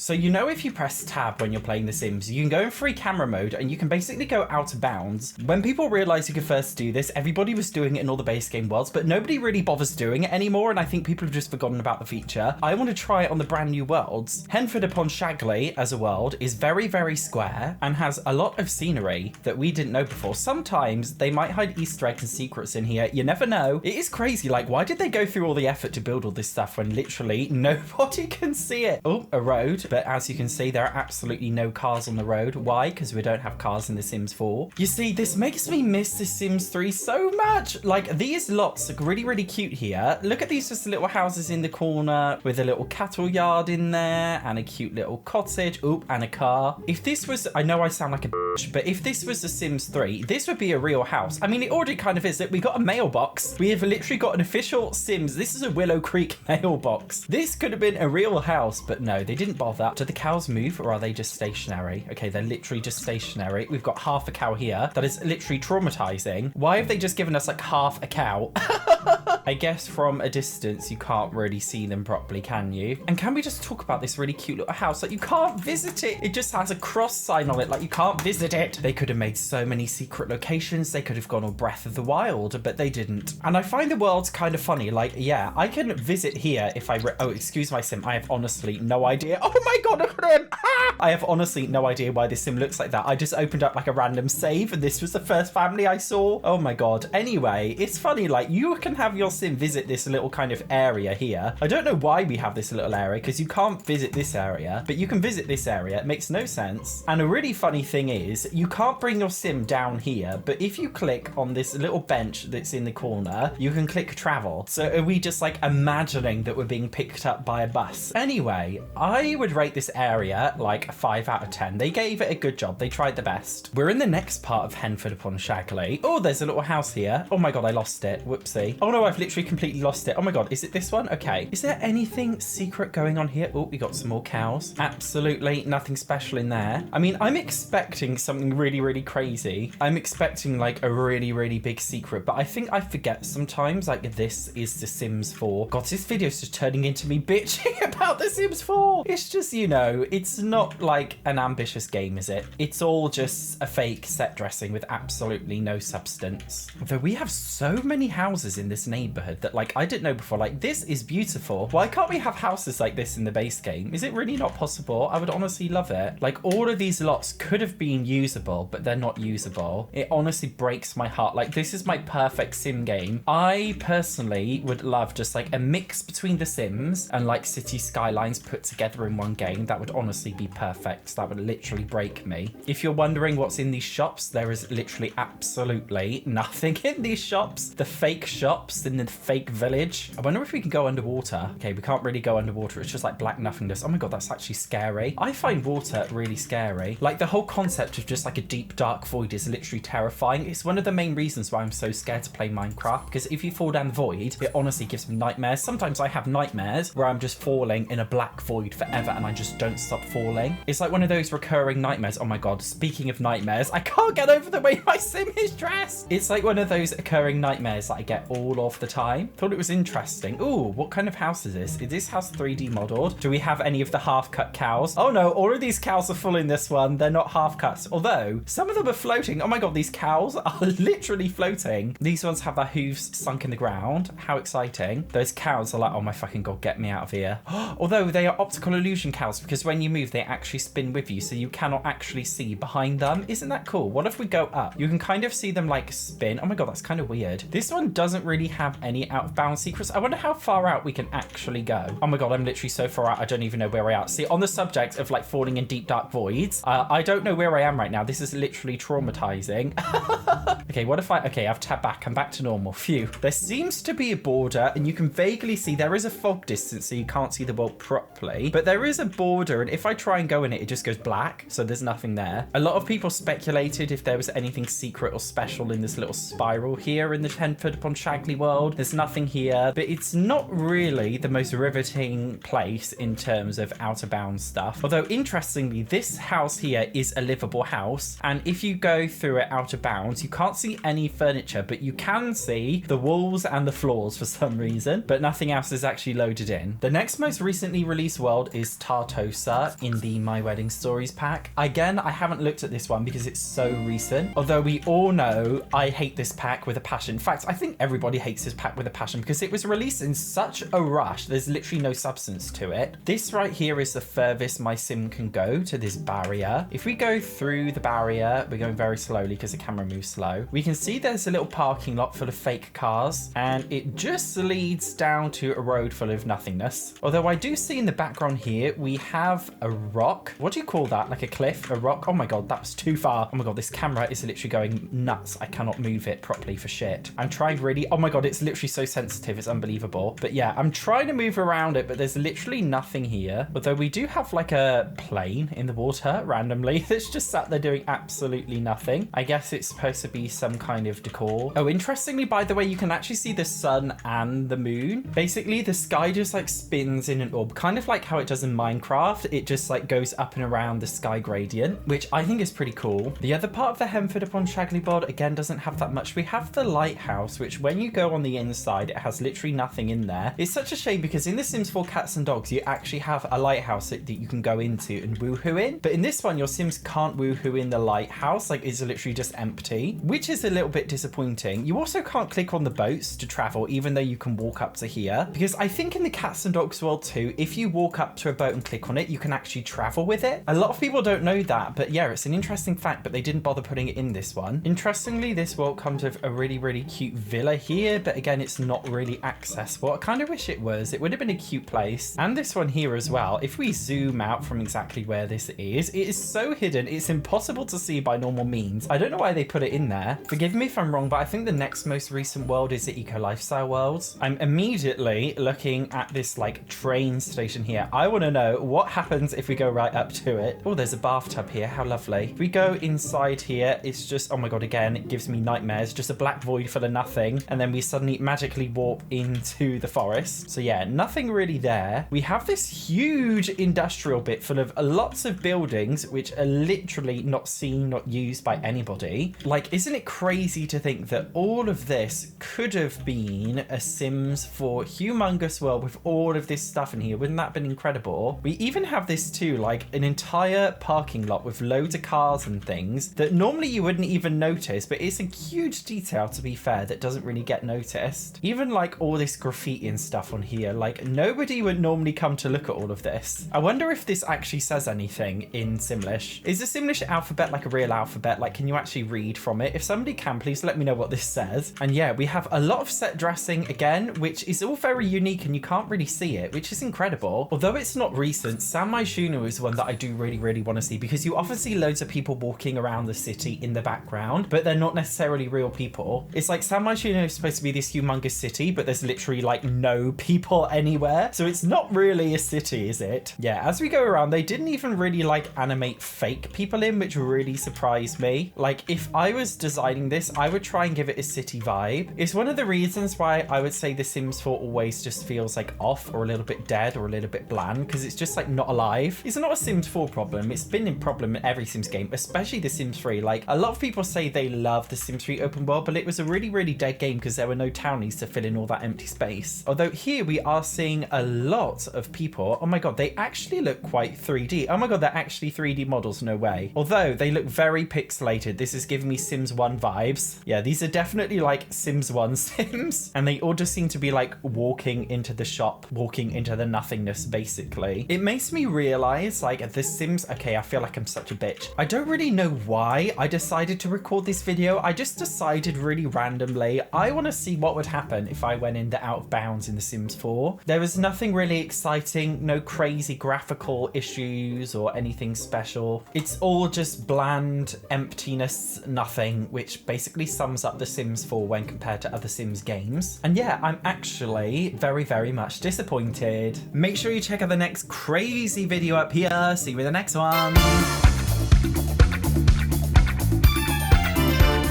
So you know if you press tab when you're playing The Sims, you can go in free camera mode and you can basically go out of bounds. When people realized you could first do this, everybody was doing it in all the base game worlds, but nobody really bothers doing it anymore, and I think people have just forgotten about the feature. I want to try it on the brand new worlds. Henford-on-Bagley as a world is very, very square and has a lot of scenery that we didn't know before. Sometimes they might hide Easter eggs and secrets in here. You never know. It is crazy. Like, why did they go through all the effort to build all this stuff when literally nobody can see it? Oh, a road. But as you can see, there are absolutely no cars on the road. Why? Because we don't have cars in The Sims 4. You see, this makes me miss The Sims 3 so much. Like, these lots look really, really cute here. Look at these just little houses in the corner with a little cattle yard in there and a cute little cottage. Oop, and a car. If this was, I know I sound like a bitch, but if this was The Sims 3, this would be a real house. I mean, it already kind of is. We got a mailbox. We have literally got an official Sims. This is a Willow Creek mailbox. This could have been a real house, but no, they didn't bother. Do the cows move or are they just stationary? Okay, they're literally just stationary. We've got half a cow here. That is literally traumatizing. Why have they just given us like half a cow? I guess from a distance, you can't really see them properly, can you? And can we just talk about this really cute little house? Like, you can't visit it. It just has a cross sign on it. Like, you can't visit it. They could have made so many secret locations. They could have gone all Breath of the Wild, but they didn't. And I find the world's kind of funny. Like, yeah, I can visit here if I... Oh, excuse my sim. I have honestly no idea. Oh my God, look at him. Ah! I have honestly no idea why this sim looks like that. I just opened up like a random save and this was the first family I saw. Oh my God. Anyway, it's funny. Like, you can have your sim visit this little kind of area here. I don't know why we have this little area because you can't visit this area, but you can visit this area. It makes no sense. And a really funny thing is you can't bring your sim down here, but if you click on this little bench that's in the corner, you can click travel. So are we just like imagining that we're being picked up by a bus? Anyway, I would rate this area like a 5 out of 10. They gave it a good job. They tried the best. We're in the next part of Henford-upon-Bagley. Oh, there's a little house here. Oh my God, I lost it. Whoopsie. Oh no, I've literally completely lost it. Oh my God, is it this one? Okay. Is there anything secret going on here? Oh, we got some more cows. Absolutely nothing special in there. I mean, I'm expecting something really, really crazy. I'm expecting like a really, really big secret, but I think I forget sometimes like this is The Sims 4. God, this video's just turning into me bitching about The Sims 4. It's just, you know, it's not like an ambitious game, is it? It's all just a fake set dressing with absolutely no substance. Although we have so many houses in this neighborhood that like I didn't know before. Like, this is beautiful. Why can't we have houses like this in the base game? Is it really not possible? I would honestly love it. Like, all of these lots could have been usable, but they're not usable. It honestly breaks my heart. Like, this is my perfect sim game. I personally would love just like a mix between The Sims and like City Skylines put together in one game. That would honestly be perfect. That would literally break me. If you're wondering what's in these shops, there is literally absolutely nothing in these shops. The fake shops in the fake village. I wonder if we can go underwater. Okay, we can't really go underwater. It's just like black nothingness. Oh my God, that's actually scary. I find water really scary. Like, the whole concept of just like a deep dark void is literally terrifying. It's one of the main reasons why I'm so scared to play Minecraft, because if you fall down the void, it honestly gives me nightmares. Sometimes I have nightmares where I'm just falling in a black void forever and I just don't stop falling. It's like one of those recurring nightmares. Oh my God, speaking of nightmares, I can't get over the way my sim is dressed. It's like one of those occurring nightmares that I get all of the time. Thought it was interesting. Ooh, what kind of house is this? Is this house 3D modeled? Do we have any of the half-cut cows? Oh no, all of these cows are full in this one. They're not half-cuts. Although, some of them are floating. Oh my God, these cows are literally floating. These ones have their hooves sunk in the ground. How exciting. Those cows are like, oh my fucking God, get me out of here. Although they are optical illusion cows, because when you move, they actually spin with you, so you cannot actually see behind them. Isn't that cool? What if we go up? You can kind of see them like spin. Oh my God, that's kind of weird. This one doesn't really have any out of bounds secrets. I wonder how far out we can actually go. Oh my God, I'm literally so far out. I don't even know where I am. See, on the subject of like falling in deep dark voids, I don't know where I am right now. This is literally traumatizing. Okay, what if okay, I've tapped back. I'm back to normal. Phew. There seems to be a border and you can vaguely see there is a fog distance, so you can't see the world properly, but there is a border, and if I try and go in it, it just goes black. So there's nothing there. A lot of people speculated if there was anything secret or special in this little spiral here in the Henford-upon-Bagley world. world. There's nothing here, but it's not really the most riveting place in terms of Outer Bounds stuff. Although interestingly, this house here is a livable house, and if you go through it Outer Bounds, you can't see any furniture, but you can see the walls and the floors for some reason, but nothing else is actually loaded in. The next most recently released world is Tartosa in the My Wedding Stories pack. Again, I haven't looked at this one because it's so recent, although we all know I hate this pack with a passion. In fact, I think everybody hates this pack with a passion because it was released in such a rush. There's literally no substance to it. This right here is the furthest my sim can go to this barrier. If we go through the barrier, we're going very slowly because the camera moves slow. We can see there's a little parking lot full of fake cars, and it just leads down to a road full of nothingness. Although I do see in the background here, we have a rock. What do you call that? Like a cliff? A rock? Oh my god, that was too far. Oh my god, this camera is literally going nuts. I cannot move it properly for shit. I'm trying really... Oh my god, it's literally so sensitive. It's unbelievable. But yeah, I'm trying to move around it, but there's literally nothing here. Although we do have like a plane in the water randomly that's just sat there doing absolutely nothing. I guess it's supposed to be some kind of decor. Oh, interestingly, by the way, you can actually see the sun and the moon. Basically, the sky just like spins in an orb, kind of like how it does in Minecraft. It just like goes up and around the sky gradient, which I think is pretty cool. The other part of the Henford-on-Bagley board, again, doesn't have that much. We have the lighthouse, which when you go on the inside, it has literally nothing in there. It's such a shame because in The Sims 4 Cats and Dogs, you actually have a lighthouse that you can go into and woohoo in. But in this one, your Sims can't woohoo in the lighthouse. Like, it's literally just empty, which is a little bit disappointing. You also can't click on the boats to travel, even though you can walk up to here. Because I think in the Cats and Dogs world too, if you walk up to a boat and click on it, you can actually travel with it. A lot of people don't know that, but yeah, it's an interesting fact, but they didn't bother putting it in this one. Interestingly, this world comes with a really, really cute villa here, but again, it's not really accessible. I kind of wish it was. It would have been a cute place. And this one here as well. If we zoom out from exactly where this is, it is so hidden. It's impossible to see by normal means. I don't know why they put it in there. Forgive me if I'm wrong, but I think the next most recent world is the Eco Lifestyle worlds. I'm immediately looking at this like train station here. I want to know what happens if we go right up to it. Oh, there's a bathtub here. How lovely. If we go inside here, it's just, oh my god, again, it gives me nightmares. Just a black void full of nothing. And then we suddenly magically warp into the forest. So yeah, nothing really there. We have this huge industrial bit full of lots of buildings, which are literally not seen, not used by anybody. Like, isn't it crazy to think that all of this could have been a Sims 4 humongous world with all of this stuff in here? Wouldn't that have been incredible? We even have this too, like an entire parking lot with loads of cars and things that normally you wouldn't even notice, but it's a huge detail, to be fair, that doesn't really get noticed. Even like all this graffiti and stuff on here, like nobody would normally come to look at all of this. I wonder if this actually says anything in Simlish. Is the Simlish alphabet like a real alphabet? Like, can you actually read from it? If somebody can, please let me know what this says. And yeah, we have a lot of set dressing again, which is all very unique and you can't really see it, which is incredible. Although it's not recent, San Myshuno is one that I do really, really want to see because you often see loads of people walking around the city in the background, but they're not necessarily real people. It's like San Myshuno is supposed to be this humongous city, but there's literally like no people anywhere. So it's not really a city, is it? Yeah, as we go around, they didn't even really like animate fake people in, which really surprised me. Like, if I was designing this, I would try and give it a city vibe. It's one of the reasons why I would say The Sims 4 always just feels like off or a little bit dead or a little bit bland, because it's just like not alive. It's not a Sims 4 problem. It's been a problem in every Sims game, especially The Sims 3. Like, a lot of people say they love The Sims 3 open world, but it was a really, really dead game because there were no townies to fill in all that empty space. Although here we are seeing a lot of people. Oh my god, they actually look quite 3D. Oh my god, they're actually 3D models, no way. Although they look very pixelated. This is giving me Sims 1 vibes. Yeah, these are definitely like Sims 1 Sims. And they all just seem to be like walking into the shop, walking into the nothingness, basically. It makes me realize like The Sims, okay, I feel like I'm such a bitch. I don't really know why I decided to record this video. I just decided really randomly, I want to see what would happen if I went in the Out of Bounds in The Sims 4. There was nothing really exciting, no crazy graphical issues or anything special. It's all just bland emptiness, nothing, which basically sums up The Sims 4 when compared to other Sims games. And yeah, I'm actually very, very much disappointed. Make sure you check out the next crazy video up here. See you in the next one.